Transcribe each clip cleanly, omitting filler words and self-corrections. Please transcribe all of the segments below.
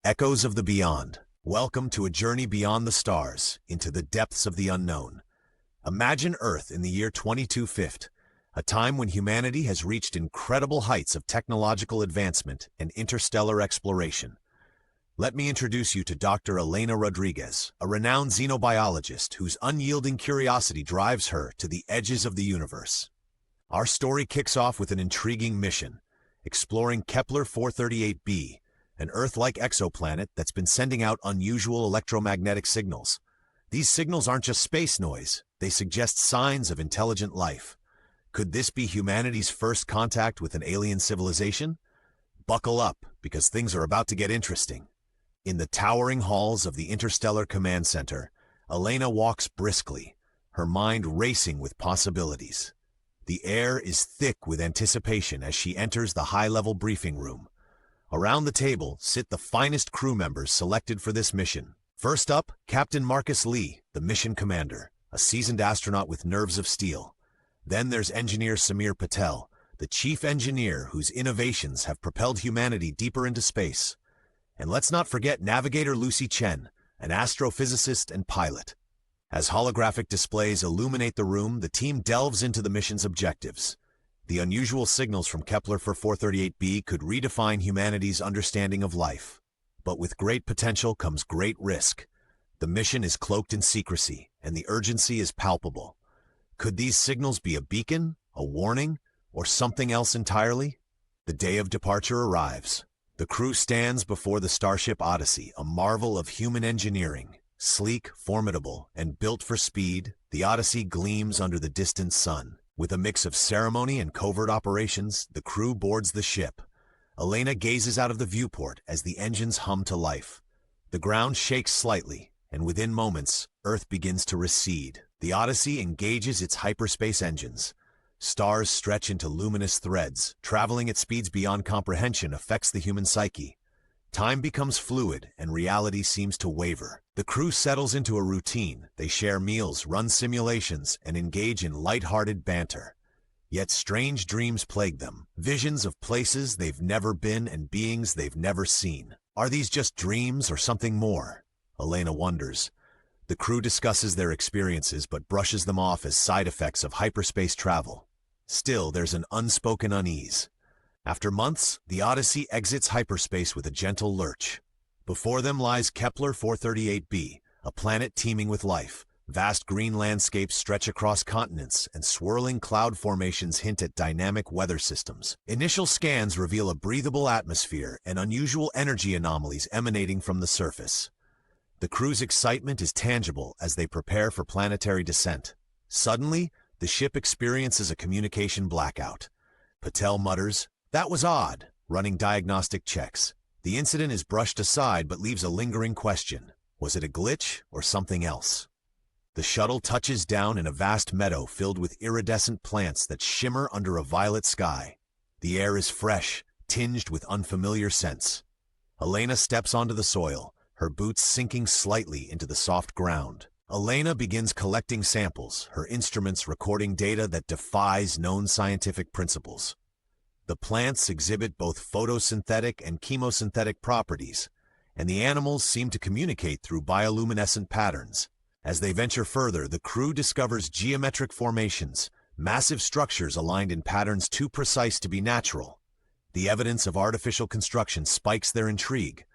Echoes of the Beyond. Welcome to a journey beyond the stars, into the depths of the unknown. Imagine Earth in the year 2250, a time when humanity has reached incredible heights of technological advancement and interstellar exploration. Let me introduce you to Dr. Elena Rodriguez, a renowned xenobiologist whose unyielding curiosity drives her to the edges of the universe. Our story kicks off with an intriguing mission, exploring Kepler-438b, an Earth-like exoplanet that's been sending out unusual electromagnetic signals. These signals aren't just space noise, they suggest signs of intelligent life. Could this be humanity's first contact with an alien civilization? Buckle up, because things are about to get interesting. In the towering halls of the Interstellar Command Center, Elena walks briskly, her mind racing with possibilities. The air is thick with anticipation as she enters the high-level briefing room. Around the table sit the finest crew members selected for this mission. First up, Captain Marcus Lee, the mission commander, a seasoned astronaut with nerves of steel. Then there's engineer Samir Patel, the chief engineer whose innovations have propelled humanity deeper into space. And let's not forget Navigator Lucy Chen, an astrophysicist and pilot. As holographic displays illuminate the room, the team delves into the mission's objectives. The unusual signals from Kepler-438b could redefine humanity's understanding of life. But with great potential comes great risk. The mission is cloaked in secrecy, and the urgency is palpable. Could these signals be a beacon, a warning, or something else entirely? The day of departure arrives. The crew stands before the Starship Odyssey, a marvel of human engineering. Sleek, formidable, and built for speed, the Odyssey gleams under the distant sun. With a mix of ceremony and covert operations, the crew boards the ship. Elena gazes out of the viewport as the engines hum to life. The ground shakes slightly, and within moments, Earth begins to recede. The Odyssey engages its hyperspace engines. Stars stretch into luminous threads. Traveling at speeds beyond comprehension affects the human psyche. Time becomes fluid, and reality seems to waver. The crew settles into a routine. They share meals, run simulations, and engage in light-hearted banter. Yet strange dreams plague them, visions of places they've never been and beings they've never seen. Are these just dreams or something more? Elena wonders. The crew discusses their experiences but brushes them off as side effects of hyperspace travel. Still, there's an unspoken unease. After months, the Odyssey exits hyperspace with a gentle lurch. Before them lies Kepler-438b, a planet teeming with life. Vast green landscapes stretch across continents, and swirling cloud formations hint at dynamic weather systems. Initial scans reveal a breathable atmosphere and unusual energy anomalies emanating from the surface. The crew's excitement is tangible as they prepare for planetary descent. Suddenly, the ship experiences a communication blackout. Patel mutters, "That was odd," running diagnostic checks. The incident is brushed aside but leaves a lingering question. Was it a glitch or something else? The shuttle touches down in a vast meadow filled with iridescent plants that shimmer under a violet sky. The air is fresh, tinged with unfamiliar scents. Elena steps onto the soil, her boots sinking slightly into the soft ground. Elena begins collecting samples, her instruments recording data that defies known scientific principles. The plants exhibit both photosynthetic and chemosynthetic properties, and the animals seem to communicate through bioluminescent patterns. As they venture further, the crew discovers geometric formations, massive structures aligned in patterns too precise to be natural. The evidence of artificial construction spikes their intrigue.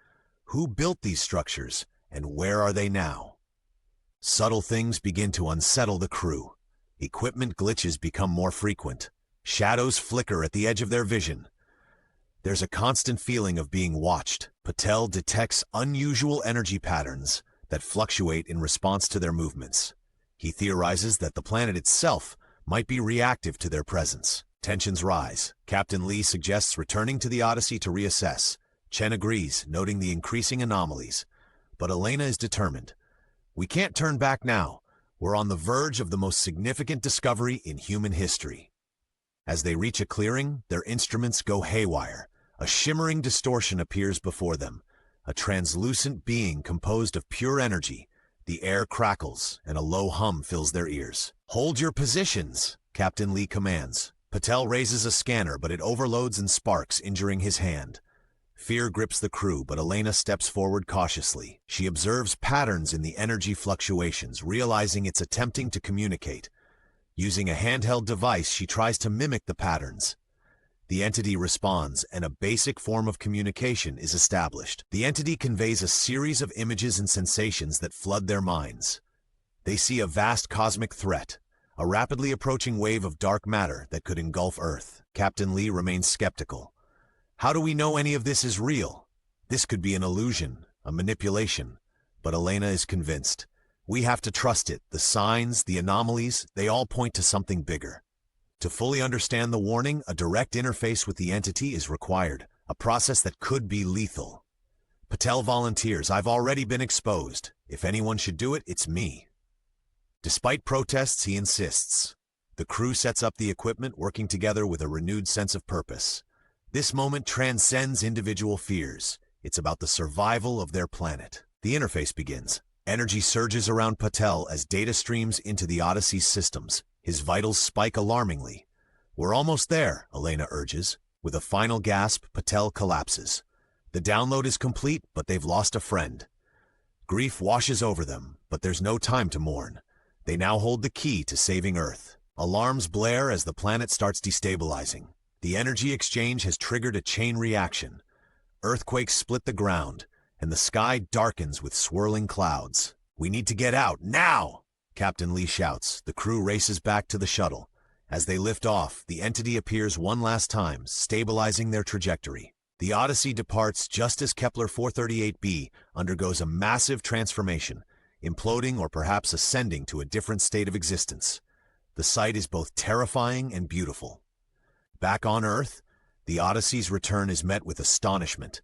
Who built these structures, and where are they now? Subtle things begin to unsettle the crew. Equipment glitches become more frequent. Shadows flicker at the edge of their vision. There's a constant feeling of being watched. Patel detects unusual energy patterns that fluctuate in response to their movements. He theorizes that the planet itself might be reactive to their presence. Tensions rise. Captain Lee suggests returning to the Odyssey to reassess. Chen agrees, noting the increasing anomalies. But Elena is determined. We can't turn back now. We're on the verge of the most significant discovery in human history. As they reach a clearing, their instruments go haywire. A shimmering distortion appears before them, a translucent being composed of pure energy. The air crackles, and a low hum fills their ears. "Hold your positions," Captain Lee commands. Patel raises a scanner, but it overloads and sparks, injuring his hand. Fear grips the crew, but Elena steps forward cautiously. She observes patterns in the energy fluctuations, realizing it's attempting to communicate. Using a handheld device, she tries to mimic the patterns. The entity responds, and a basic form of communication is established. The entity conveys a series of images and sensations that flood their minds. They see a vast cosmic threat, a rapidly approaching wave of dark matter that could engulf Earth. Captain Lee remains skeptical. How do we know any of this is real? This could be an illusion, a manipulation. But Elena is convinced. We have to trust it. The signs, the anomalies, they all point to something bigger. To fully understand the warning, a direct interface with the entity is required, a process that could be lethal. Patel volunteers. I've already been exposed. If anyone should do it, it's me. Despite protests, he insists. The crew sets up the equipment, working together with a renewed sense of purpose. This moment transcends individual fears. It's about the survival of their planet. The interface begins. Energy surges around Patel as data streams into the Odyssey's systems. His vitals spike alarmingly. We're almost there, Elena urges. With a final gasp, Patel collapses. The download is complete, but they've lost a friend. Grief washes over them, but there's no time to mourn. They now hold the key to saving Earth. Alarms blare as the planet starts destabilizing. The energy exchange has triggered a chain reaction. Earthquakes split the ground, and the sky darkens with swirling clouds. We need to get out, now! Captain Lee shouts. The crew races back to the shuttle. As they lift off, the entity appears one last time, stabilizing their trajectory. The Odyssey departs just as Kepler 438b undergoes a massive transformation, imploding or perhaps ascending to a different state of existence. The sight is both terrifying and beautiful. Back on Earth, the Odyssey's return is met with astonishment.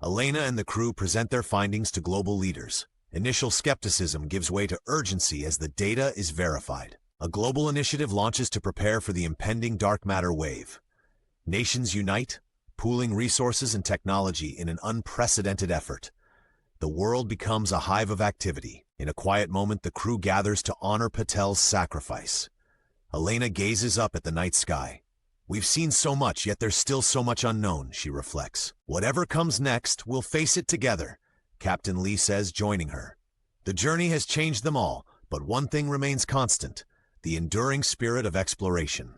Elena and the crew present their findings to global leaders. Initial skepticism gives way to urgency as the data is verified. A global initiative launches to prepare for the impending dark matter wave. Nations unite, pooling resources and technology in an unprecedented effort. The world becomes a hive of activity. In a quiet moment, the crew gathers to honor Patel's sacrifice. Elena gazes up at the night sky. We've seen so much, yet there's still so much unknown, she reflects. Whatever comes next, we'll face it together, Captain Lee says, joining her. The journey has changed them all, but one thing remains constant: the enduring spirit of exploration.